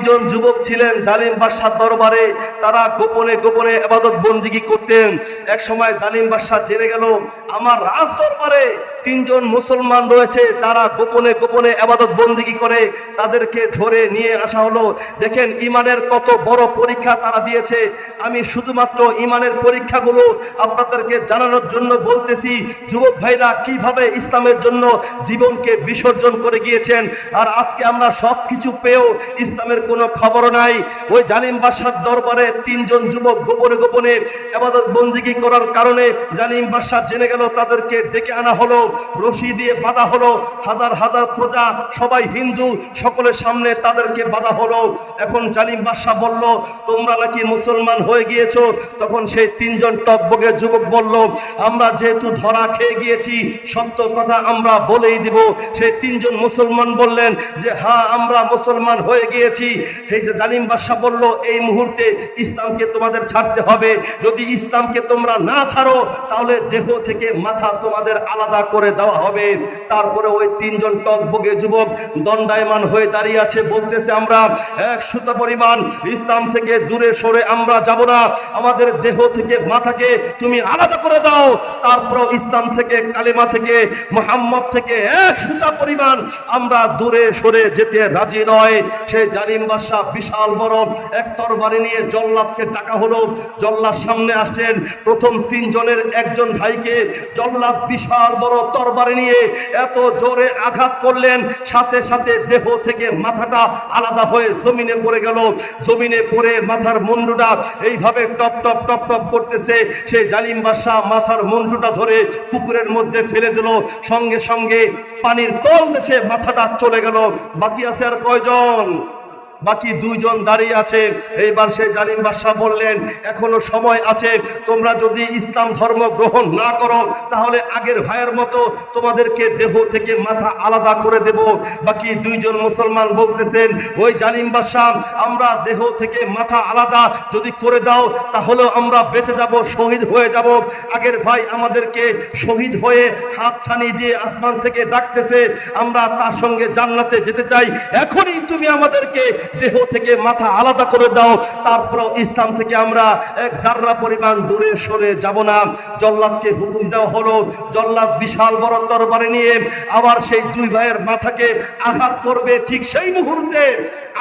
জন যুবক ছিলেন জালিম বাদশার দরবারে, তারা গোপনে গোপনে ইবাদত বন্দেগী করতেন। এক সময় জালিম বাদশা জেনে গেল আমার রাজ দরবারে তিনজন মুসলমান রয়েছে, তারা গোপনে গোপনে ইবাদত বন্দেগী করে। তাদেরকে ধরে নিয়ে আসা হলো। দেখেন ইমানের কত বড় পরীক্ষা তারা দিয়েছে। আমি শুধুমাত্র ইমানের পরীক্ষাগুলো আপনাদেরকে জানানোর জন্য বলতেছি, যুবক ভাইরা কিভাবে ইসলামের জন্য জীবনকে বিসর্জন করে গিয়েছেন। আর আজকে আমরা সবকিছু পেয়েও ইসলামের কোনো খবর নাই। ওই জালিম বাদশার দরবারে তিনজন যুবক গোপনে গোপনে ইবাদত বন্দেগী করার কারণে জালিম বাদশা জেনে গেল। তাদেরকে ডেকে আনা হলো, রশি দিয়ে বাঁধা হলো। হাজার হাজার প্রজা, সবাই হিন্দু, সকলের সামনে তাদেরকে বাঁধা হলো। এখন জালিম বাদশা বলল তোমরা নাকি মুসলমান হয়ে গিয়েছো। তখন সেই তিনজন টকবগে যুবক বলল আমরা যেহেতু ধরা খেয়ে গিয়েছি, সত্য কথা আমরা বলেই দিব। সেই তিনজন মুসলমান বললেন যে হ্যাঁ আমরা মুসলমান হয়ে গিয়েছি। এই যে জালিম বাদশা বলল এই মুহূর্তে ইসলামকে তোমাদের ছাড়তে হবে। যদি ইসলামকে তোমরা না ছাড়ো তাহলে দেহ থেকে মাথা তোমাদের আলাদা করে দেওয়া হবে। তারপরে ওই তিনজন টকবগে যুবক দণ্ডায়মান হয়ে দাঁড়িয়ে আছে, বলতেছে আমরা এক সুতা পরিমাণ ইসলাম থেকে দূরে সরে আমরা যাব না। আমাদের দেহ থেকে মাথাকে তুমি আলাদা করে দাও। তারপর ইসলাম থেকে, কালিমা থেকে, মুহাম্মদ থেকে এক সুতা পরিমাণ আমরা দূরে সরে যেতে রাজি নয়। সেই জালিম বাদশা বিশাল বড় এক তরবারি নিয়ে জল্লাদকে ডাকা হলো। জল্লাদ সামনে আসছেন। প্রথম তিনজনের একজন ভাইকে জল্লাদ বিশাল বড় তরবারি নিয়ে এত জোরে আঘাত করলেন, সাথে সাথে দেহ থেকে মাথাটা আলাদা হয়ে জমিনে পড়ে গেল। জমিনে পড়ে মাথার মুন্ডুটা এইভাবে টপ টপ টপ টপ করতেছে। সেই জালিম বাদশা মাথার মুন্ডুটা ধরে পুকুরের মধ্যে ফেলে দিল। সঙ্গে সঙ্গে পানির তল দেশে মাথাটা চলে গেল। বাকি আছে আর কয়জন? বাকি দুইজন দাঁড়িয়ে আছে। এইবার সেই জালিম বাদশা বললেন এখনো সময় আছে, তোমরা যদি ইসলাম ধর্ম গ্রহণ না করো তাহলে আগের ভাইয়ের মতো তোমাদেরকে দেহ থেকে মাথা আলাদা করে দেব। বাকি দুইজন মুসলমান বলতেছেন ওই জালিম বাদশা আমরা দেহ থেকে মাথা আলাদা যদি করে দাও তাহলে আমরা বেঁচে যাব, শহীদ হয়ে যাব। আগের ভাই আমাদেরকে শহীদ হয়ে হাত ছানি দিয়ে আসমান থেকে ডাকতেছে, আমরা তার সঙ্গে জান্নাতে যেতে চাই। এখনই তুমি আমাদেরকে দেহ থেকে মাথা আলাদা করে দাও, তারপর ইসলাম থেকে আমরা এক জাররা পরিমাণ দূরে সরে যাব না। জল্লাদকে হুকুম দেওয়া হলো। জল্লাদ বিশাল বড় তরবারি নিয়ে আবার সেই দুই ভাইয়ের মাথাকে আঘাত করবে। ঠিক সেই মুহূর্তে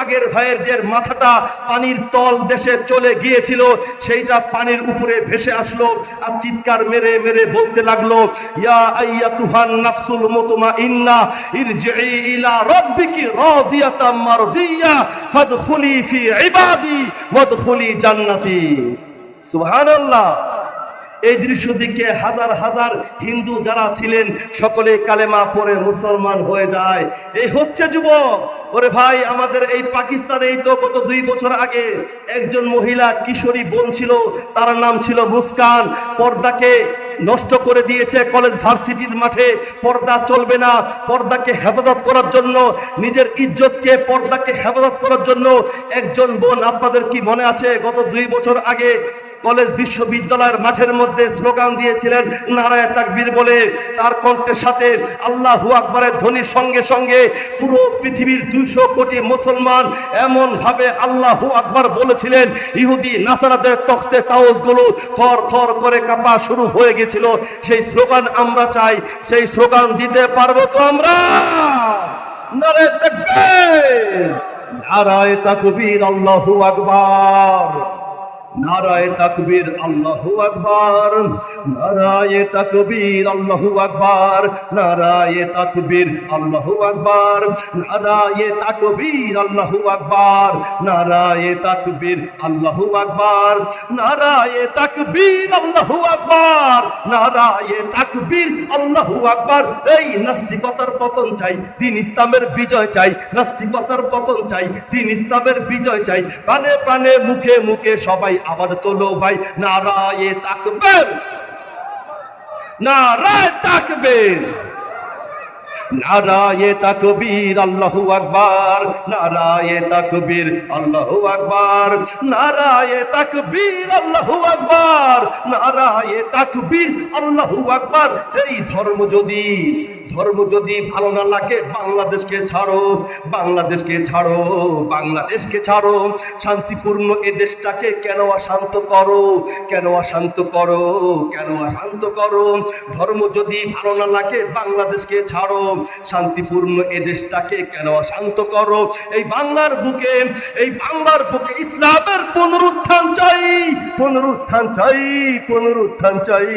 আগের ভাইয়ের যে মাথাটা পানির তল দেশে চলে গিয়েছিল সেইটা পানির উপরে ভেসে আসলো আর চিৎকার মেরে মেরে বলতে লাগলো ইয়া আইয়াতুহান নাফসুল মুতমাইন্না ইরজিই ইলা রাব্বিকি রাদিয়াতাম মারদিয়া ফাদখুলি ফি ইবাদি ওয়াদখুলি জান্নাতি। সুবহানাল্লাহ। এই দৃশ্য দিকে হাজার হাজার হিন্দু যারা ছিলেন সকলে কালেমা পড়ে মুসলমান হয়ে যায়। এই হচ্ছে যুবক। ওরে ভাই আমাদের এই পাকিস্তানে এই তো গত 2 বছর আগে একজন মহিলা কিশোরী বোন ছিল, তার নাম ছিল মুস্কান। পর্দাকে নষ্ট করে দিয়েছে কলেজ ভার্সিটির মাঠে। পর্দা চলবে না, পর্দাকে হেফাজত করার জন্য, নিজের ইজ্জতকে, পর্দাকে হেফাজত করার জন্য একজন বোন, আপনাদের কি মনে আছে গত 2 বছর আগে কলেজ বিশ্ববিদ্যালয়ের মাঠের মধ্যে স্লোগান দিয়েছিলেন নারায়ে তাকবীর বলে। তার কণ্ঠের সাথে আল্লাহু আকবারের ধ্বনির সঙ্গে সঙ্গে পুরো পৃথিবীর 200 কোটি মুসলমান এমন ভাবে আল্লাহু আকবার বলেছিলেন ইহুদি নাসারাদের তখতে তাওজগুলো থর থর করে কাঁপা শুরু হয়ে গেছিল। সেই স্লোগান আমরা চাই, সেই স্লোগান দিতে পারবো তো আমরা? নারায়ে তাকবীর, নারায়ে তাকবীর, আল্লাহু আকবার, নারায়ে তাকবীর, আল্লাহু আকবার, নারায়ে তাকবীর, আল্লাহু আকবার, নারায়ে তাকবীর, আল্লাহু আকবার, নারায়ে তাকবীর, আল্লাহু আকবার, নারায়ে তাকবীর, আল্লাহু আকবার, নারায়ে তাকবীর, আল্লাহু আকবার, নারায়ে তাকবীর, আল্লাহু আকবার। এই নাস্তিকতার পতন চাই, দ্বীন ইসলামের বিজয় চাই। নাস্তিকতার পতন চাই, দ্বীন ইসলামের বিজয় চাই। প্রাণে প্রাণে মুখে মুখে সবাই আওয়াজ তোলো ভাই নারায়ে তাকবীর, নারায়ে তাকবীর, নারায়ে তাকবীর, আল্লাহু আকবার, নারায়ে তাকবীর, আল্লাহু আকবার, নারায়ে তাকবীর, আল্লাহু আকবার, নারায়ে তাকবীর, আল্লাহু আকবার। এই ধর্ম যদি ধর্ম যদি ভালো না লাগে বাংলাদেশকে ছাড়ো, বাংলাদেশকে ছাড়ো, বাংলাদেশকে ছাড়ো। শান্তিপূর্ণ এ দেশটাকে কেন অশান্ত করো, কেন অশান্ত করো, কেন অশান্ত করো? ধর্ম যদি ভালো না লাগে বাংলাদেশকে ছাড়ো, শান্তিপূর্ণ এ দেশটাকে কেন অশান্ত করো? এই বাংলার বুকে, এই বাংলার বুকে ইসলামের পুনরুত্থান চাই, পুনরুত্থান চাই, পুনরুত্থান চাই।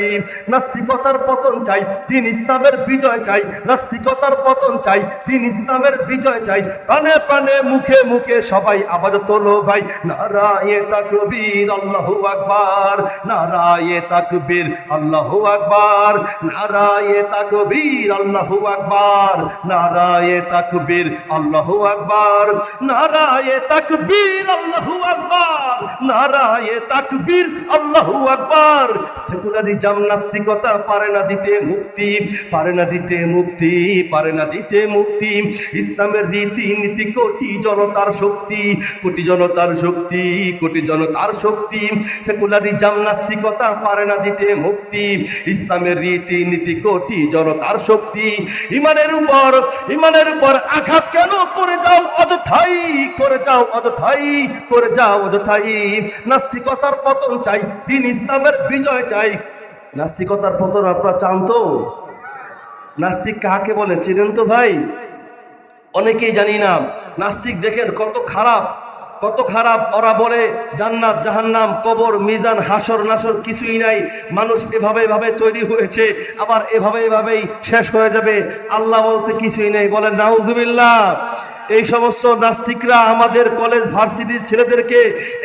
নাস্তিকতার পতন চাই, দিন ইসলামের বিজয় চাই। নাস্তিকতার পতন চাই, দিন ইসলামের বিজয় চাই। প্রাণে প্রাণে মুখে মুখে সবাই আবার তোলো ভাই, নারায়ে তাকবীর আল্লাহু আকবার, নারায়ে তাকবীর আল্লাহু আকবার, নারায়ে তাকবীর আল্লাহু আকবার, নারায়ে তাকবীর আল্লাহু আকবার, নারায়ে তাকবীর আল্লাহু আকবার, নারায়ে তাকবীর আল্লাহু আকবার। সেকুলারিজম নাস্তিকতা পারে না দিতে মুক্তি, পারে না দিতে মুক্তি, পারে না দিতে মুক্তি। ইসলামের রীতি নীতি কোটি জনতার শক্তি, কোটি জনতার শক্তি, কোটি জনতার শক্তি। সেকুলারিজম নাস্তিকতা পারে না দিতে মুক্তি, ইসলামের রীতি নীতি কোটি জনতার শক্তি। ইমানের উপর, ইমানের উপর আঘাত কেন করে যাও অযথাই, করে যাও অযথাই, করে যাও অযথাই। নাস্তিকতার পতন চাই, দিন ইসলামের বিজয় চাই। নাস্তিকতার পতন আপনারা চান তো? নাস্তিক কাকে বলে চিনেন তো ভাই? অনেকেই জানি না। নাস্তিক দেখেন কত খারাপ, কত খারাপ। ওরা বলে জান্নাত জাহান্নাম কবর মিজান হাসর নাসর কিছুই নাই, মানুষ এভাবে এভাবে তৈরি হয়েছে, আবার এভাবে এভাবেই শেষ হয়ে যাবে, আল্লাহ বলতে কিছুই নেই। বলেন নাউজুবিল্লাহ। এই সমস্ত নাস্তিকরা আমাদের কলেজ ভার্সিটির ছেলেদেরকে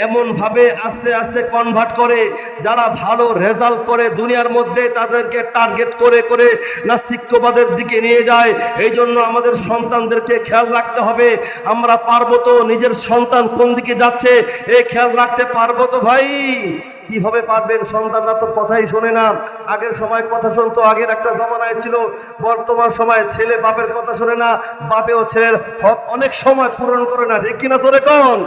এমনভাবে আস্তে আস্তে কনভার্ট করে, যারা ভালো রেজাল্ট করে দুনিয়ার মধ্যে তাদেরকে টার্গেট করে করে নাস্তিক্যবাদের দিকে নিয়ে যায়। এই জন্য আমাদের সন্তানদেরকে খেয়াল রাখতে হবে। আমরা পারবো তো? নিজের সন্তান কোন দিকে যাচ্ছে এই খেয়াল রাখতে পারবো তো ভাই? কিভাবে পারবেন? সন্তানরা তো কথাই শোনে না। আগের সময় কথা শুনতো, আগের একটা জামানায় ছিল। বর্তমান সময়ে ছেলে বাপের কথা শোনে না, বাপেও ছেলের হক অনেক সময় পূরণ করে না। ঠিক কিনা জোরে কোন?